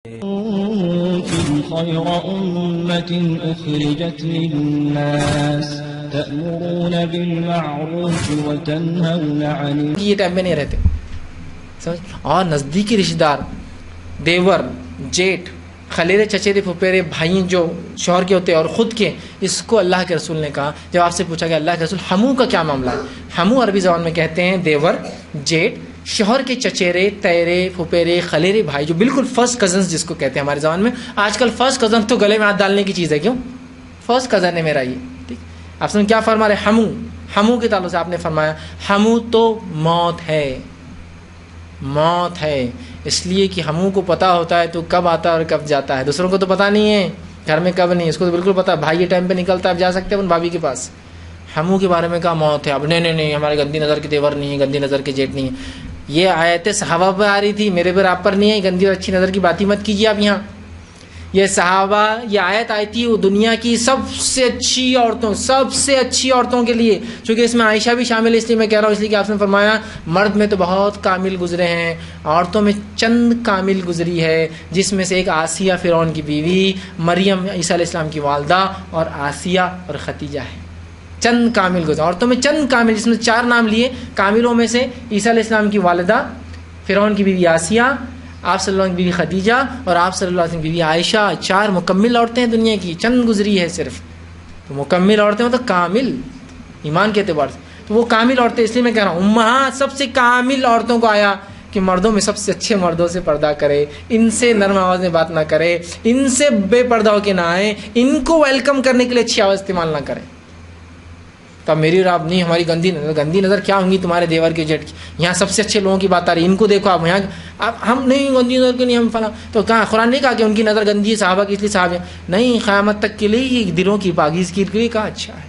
كنتم خير أمة أخرجت للناس تأمرون بالمعروف وتنهون عن یہ ٹائم میں نہیں رہتے سمجھ. اور نزدیکی رشتہ دار دیور جیٹ خلیرے چچیرے پھپھیرے بھائی جو شوہر کے ہوتے ہیں اور خود کے، اس کو اللہ کے رسول نے کہا جب آپ سے پوچھا کہ اللہ کے رسول ہمو کا کیا معاملہ ہے. ہمو عربی زبان میں کہتے ہیں دیور جیٹ شوہر کے چچیرے تیرے پھپھیرے خلیرے بھائی جو بالکل فرسٹ کزنس جس کو کہتے ہیں ہماری زبان میں. آج کل فرسٹ کزن تو گلے میں ہاتھ ڈالنے کی چیز ہے، کیوں؟ فرسٹ کزن ہے میرا یہ. ٹھیک، آپ سن کیا فرما رہے؟ ہمو. ہمو کے تعلق سے آپ نے فرمایا ہمو تو موت ہے، موت ہے. اس لیے کہ ہمو کو پتہ ہوتا ہے تو کب آتا ہے اور کب جاتا ہے، دوسروں کو تو پتہ نہیں ہے گھر میں کب نہیں، اس کو تو بالکل پتہ ہے بھائی یہ ٹائم پہ نکلتا ہے اب جا سکتے ہیں اپن بھابھی کے پاس. ہمو کے بارے میں کہا موت ہے. اب نہیں ہمارے گندی نظر کے دیور نہیں ہے، گندی نظر کے جیٹ نہیں ہے. یہ آیتیں صحابہ پہ آ رہی تھی، میرے پر آپ پر نہیں ہے. گندی اور اچھی نظر کی بات ہی مت کیجیے آپ یہاں. یہ صحابہ یہ آیت آئی تھی وہ دنیا کی سب سے اچھی عورتوں کے لیے، چونکہ اس میں عائشہ بھی شامل ہے. اس لیے میں کہہ رہا ہوں، اس لیے کہ آپ نے فرمایا مرد میں تو بہت کامل گزرے ہیں، عورتوں میں چند کامل گزری ہے، جس میں سے ایک آسیہ فرعون کی بیوی، مریم عیسیٰ علیہ السلام کی والدہ، اور آسیہ اور ختیجہ ہے. چند کامل گزرے عورتوں میں، چند کامل، جس میں 4 نام لیے کاملوں میں سے عیسیٰ علیہ السلام کی والدہ، فرعون کی بیوی آسیہ، آپ صلی اللہ علیہ وسلم کی بیوی خدیجہ، اور آپ صلی اللہ علیہ وسلم کی بیوی عائشہ. 4 مکمل عورتیں ہیں دنیا کی، چند گزری ہے صرف. تو مکمل عورتیں مطلب کامل ایمان کے اعتبار سے، تو وہ کامل عورتیں. اس لیے میں کہہ رہا ہوں امہات سب سے کامل عورتوں کو آیا کہ مردوں میں سب سے اچھے مردوں سے پردہ کرے، ان سے نرم آواز میں بات نہ کرے، ان سے بے پردہ ہو کے نہ آئے، ان کو ویلکم کرنے کے لیے اچھی آواز استعمال نہ کرے. تو میری اور آپ نہیں، ہماری گندی نظر کیا ہوں گی تمہارے دیور کے جیٹ کی. یہاں سب سے اچھے لوگوں کی بات آ رہی ہے، ان کو دیکھو آپ. یہاں ہم نہیں گندی نظر کے نہیں، ہم فلاں. تو کہاں قرآن نہیں کہا کہ ان کی نظر گندی ہے صحابہ کی اس لیے صحابہ نہیں، قیامت تک کے لیے یہ دلوں کی پاکیزگی کے لیے کہا. اچھا ہے.